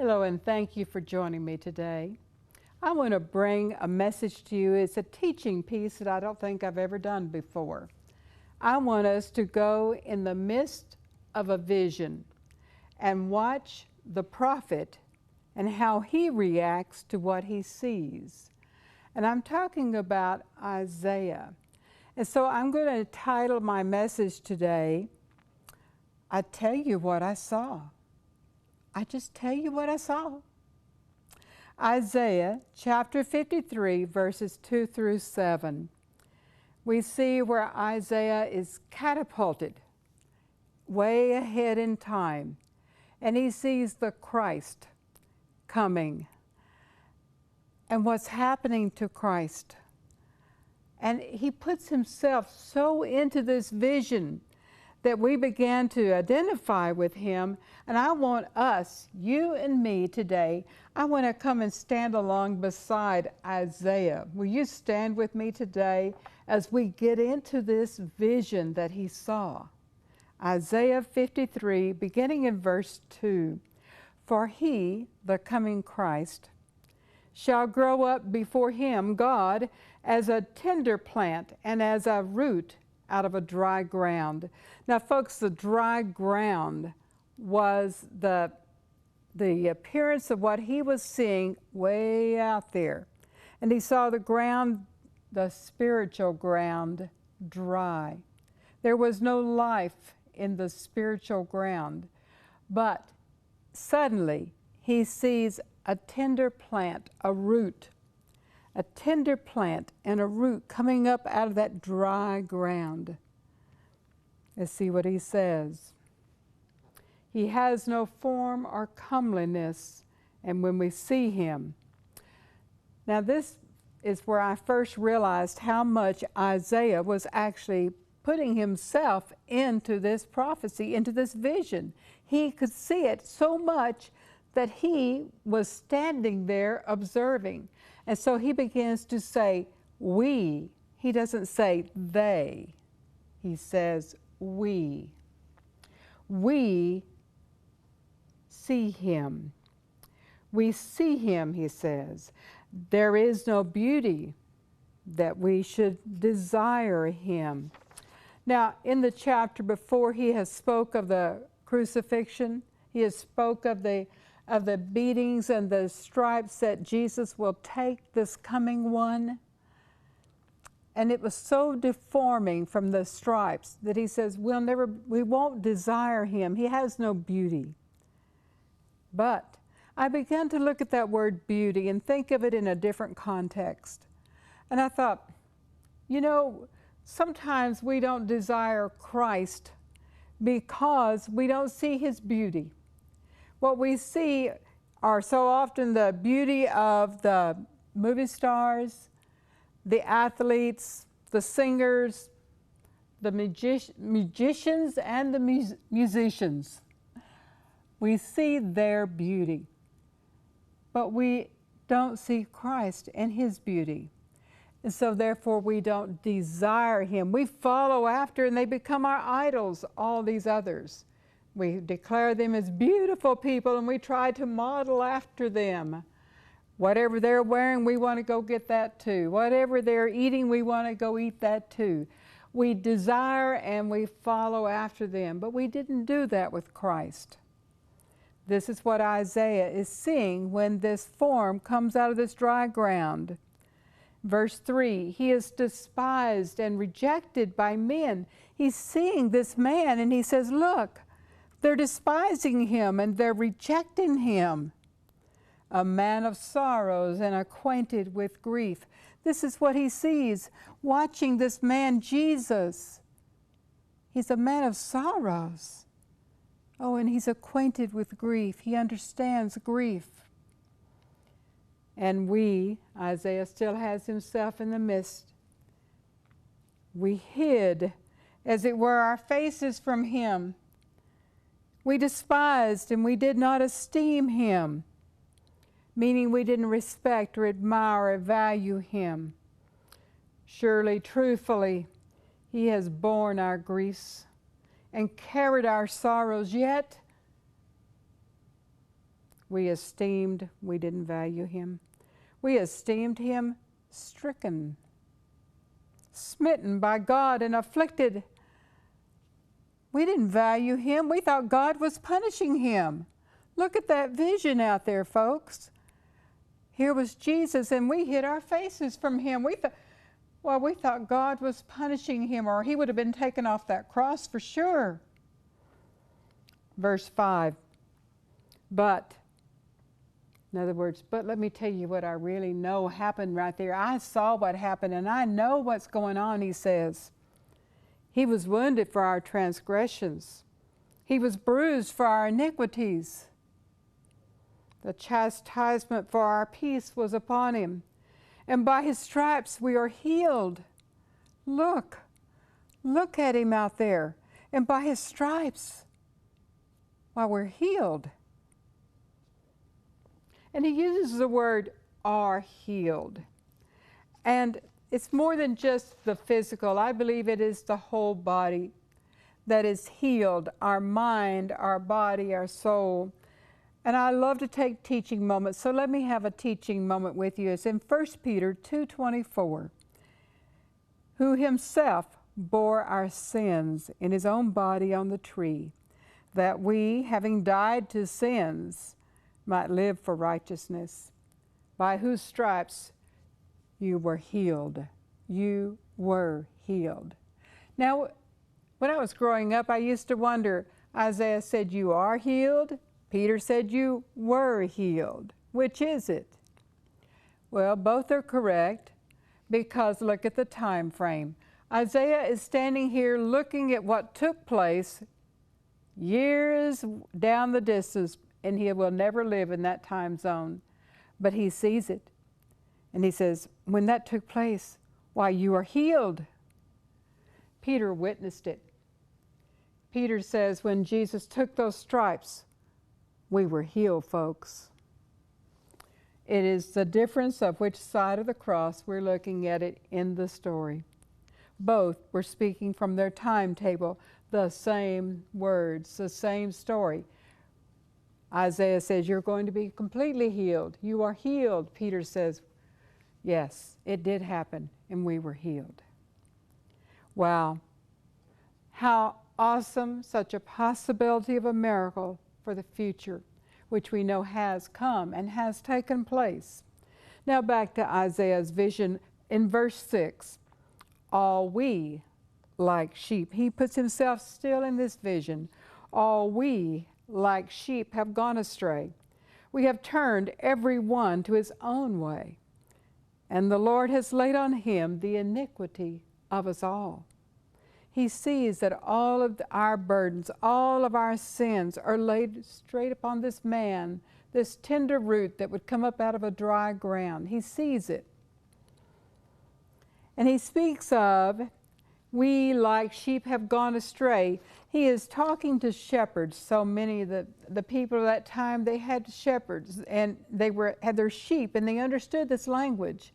Hello, and thank you for joining me today. I want to bring a message to you. It's a teaching piece that I don't think I've ever done before. I want us to go in the midst of a vision and watch the prophet and how he reacts to what he sees. And I'm talking about Isaiah. And so I'm going to title my message today, I Tell You What I Saw. I just tell you what I saw. Isaiah chapter 53, verses 2 through 7. We see where Isaiah is catapulted way ahead in time, and he sees the Christ coming and what's happening to Christ. And he puts himself so into this vision that we began to identify with him. And I want us, you and me today, I want to come and stand along beside Isaiah. Will you stand with me today as we get into this vision that he saw? Isaiah 53, beginning in verse 2. For he, the coming Christ, shall grow up before him, God, as a tender plant and as a root out of a dry ground. Now, folks, the dry ground was the appearance of what he was seeing way out there. And he saw the ground, the spiritual ground, dry. There was no life in the spiritual ground. But suddenly, he sees a tender plant, a root, a tender plant and a root coming up out of that dry ground. Let's see what he says. He has no form or comeliness, and when we see him. Now this is where I first realized how much Isaiah was actually putting himself into this prophecy, into this vision. He could see it so much that he was standing there observing. And so he begins to say, we. He doesn't say they. He says, we. We see him. We see him, he says. There is no beauty that we should desire him. Now, in the chapter before, he has spoke of the crucifixion. He has spoke of the beatings and the stripes that Jesus will take, this coming one. And it was so deforming from the stripes that he says, we won't desire him. He has no beauty. But I began to look at that word beauty and think of it in a different context. And I thought, you know, sometimes we don't desire Christ because we don't see his beauty. What we see are so often the beauty of the movie stars, the athletes, the singers, the magicians, and the musicians. We see their beauty, but we don't see Christ and his beauty. And so therefore we don't desire him. We follow after and they become our idols, all these others. We declare them as beautiful people and we try to model after them. Whatever they're wearing, we want to go get that too. Whatever they're eating, we want to go eat that too. We desire and we follow after them, but we didn't do that with Christ. This is what Isaiah is seeing when this form comes out of this dry ground. Verse 3, he is despised and rejected by men. He's seeing this man and he says, look, they're despising him and they're rejecting him. A man of sorrows and acquainted with grief. This is what he sees, watching this man, Jesus. He's a man of sorrows. Oh, and he's acquainted with grief. He understands grief. And we, Isaiah still has himself in the midst. We hid, as it were, our faces from him. We despised and we did not esteem him, meaning we didn't respect or admire or value him. Surely, truthfully, he has borne our griefs and carried our sorrows, yet we didn't value him. We esteemed him stricken, smitten by God and afflicted. We didn't value him. We thought God was punishing him. Look at that vision out there, folks. Here was Jesus, and we hid our faces from him. We thought God was punishing him, or he would have been taken off that cross for sure. Verse 5. But, in other words, but let me tell you what I really know happened right there. I saw what happened, and I know what's going on, he says. He was wounded for our transgressions. He was bruised for our iniquities. The chastisement for our peace was upon him, and by his stripes we are healed. Look at him out there. And by his stripes, well, we're healed. And he uses the word are healed. And it's more than just the physical. I believe it is the whole body that is healed, our mind, our body, our soul. And I love to take teaching moments, so let me have a teaching moment with you. It's in 1 Peter 2:24. Who himself bore our sins in his own body on the tree, that we, having died to sins, might live for righteousness, by whose stripes you were healed. You were healed. Now, when I was growing up, I used to wonder, Isaiah said you are healed. Peter said you were healed. Which is it? Well, both are correct, because look at the time frame. Isaiah is standing here looking at what took place years down the distance, and he will never live in that time zone. But he sees it. And he says, when that took place, why, you are healed. Peter witnessed it. Peter says, when Jesus took those stripes, we were healed, folks. It is the difference of which side of the cross we're looking at it in the story. Both were speaking from their timetable, the same words, the same story. Isaiah says, you're going to be completely healed. You are healed. Peter says, yes, it did happen, and we were healed. Wow. How awesome, such a possibility of a miracle for the future, which we know has come and has taken place. Now back to Isaiah's vision in verse 6. All we like sheep, he puts himself still in this vision. All we like sheep have gone astray. We have turned every one to his own way, and the Lord has laid on him the iniquity of us all. He sees that all of our burdens, all of our sins are laid straight upon this man, this tender root that would come up out of a dry ground. He sees it. And he speaks of, we like sheep have gone astray. He is talking to shepherds. So many of the people of that time, they had shepherds, and they had their sheep, and they understood this language.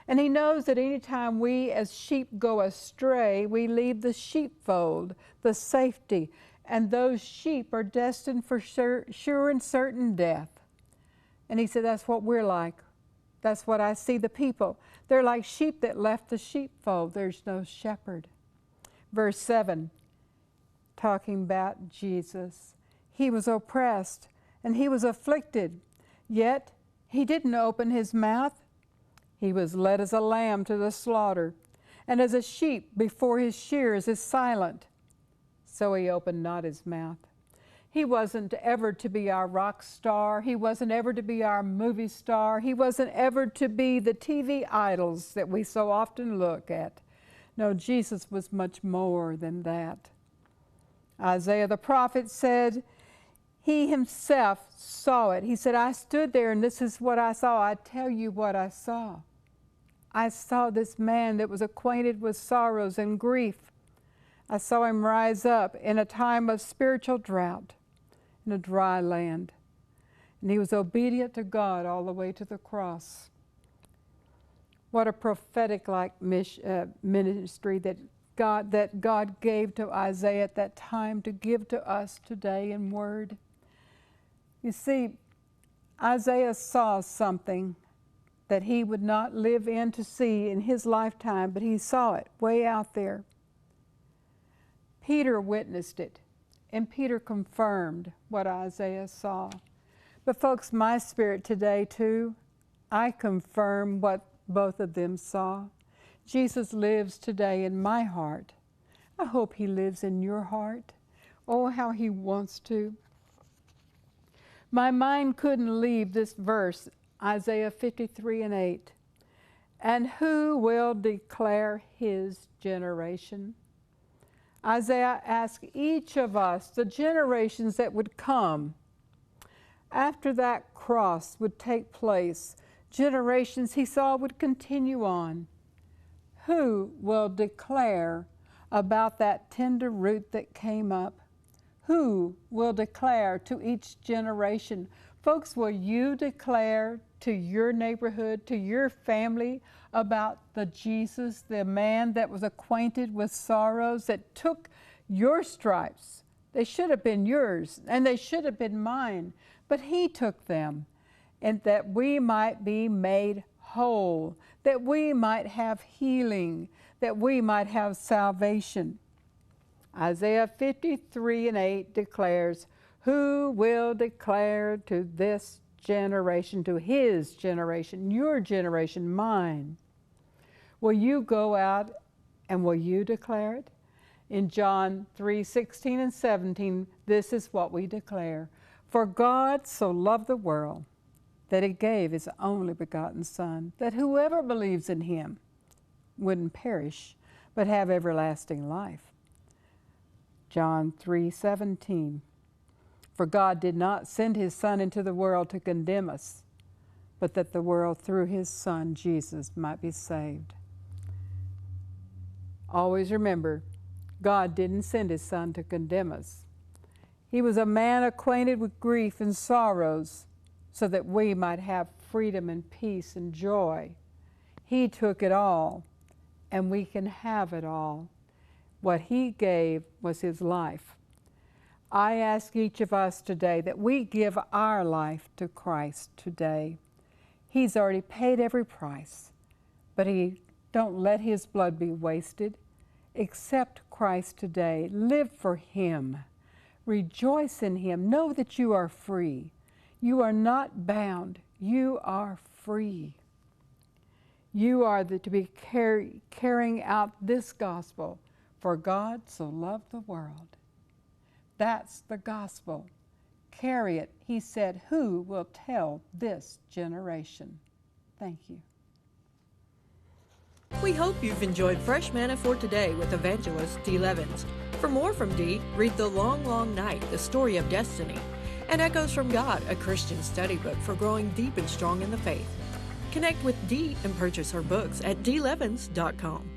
And he knows that anytime we as sheep go astray, we leave the sheepfold, the safety, and those sheep are destined for sure and certain death. And he said, that's what we're like. That's what I see the people. They're like sheep that left the sheepfold. There's no shepherd. Verse 7, talking about Jesus. He was oppressed and he was afflicted, yet he didn't open his mouth. He was led as a lamb to the slaughter, and as a sheep before his shearers is silent, so he opened not his mouth. He wasn't ever to be our rock star. He wasn't ever to be our movie star. He wasn't ever to be the TV idols that we so often look at. No, Jesus was much more than that. Isaiah the prophet said, he himself saw it. He said, I stood there and this is what I saw. I tell you what I saw. I saw this man that was acquainted with sorrows and grief. I saw him rise up in a time of spiritual drought in a dry land. And he was obedient to God all the way to the cross. What a prophetic-like ministry that God gave to Isaiah at that time to give to us today in word. You see, Isaiah saw something that he would not live in to see in his lifetime, but he saw it way out there. Peter witnessed it, and Peter confirmed what Isaiah saw. But folks, my spirit today too, I confirm what both of them saw. Jesus lives today in my heart. I hope he lives in your heart. Oh, how he wants to. My mind couldn't leave this verse, Isaiah 53:8. And who will declare his generation? Isaiah asked each of us, the generations that would come after that cross would take place, generations he saw would continue on. Who will declare about that tender root that came up? Who will declare to each generation? Folks, will you declare to your neighborhood, to your family, about the Jesus, the man that was acquainted with sorrows, that took your stripes? They should have been yours, and they should have been mine, but he took them, and that we might be made whole, that we might have healing, that we might have salvation. Isaiah 53:8 declares, who will declare to this generation, to his generation, your generation, mine? Will you go out and will you declare it? In John 3:16 and 17, this is what we declare. For God so loved the world that he gave his only begotten Son, that whoever believes in him wouldn't perish, but have everlasting life. John 3:17, for God did not send his Son into the world to condemn us, but that the world through his Son, Jesus, might be saved. Always remember, God didn't send his Son to condemn us. He was a man acquainted with grief and sorrows so that we might have freedom and peace and joy. He took it all, and we can have it all. What he gave was his life. I ask each of us today that we give our life to Christ today. He's already paid every price, but don't let his blood be wasted. Accept Christ today. Live for him. Rejoice in him. Know that you are free. You are not bound. You are free. You are to be carrying out this gospel. For God so loved the world. That's the gospel. Carry it. He said, who will tell this generation? Thank you. We hope you've enjoyed Fresh Manna for Today with Evangelist D. Levens. For more from Dee, read The Long, Long Night, The Story of Destiny, and Echoes from God, a Christian study book for growing deep and strong in the faith. Connect with Dee and purchase her books at dlevens.com.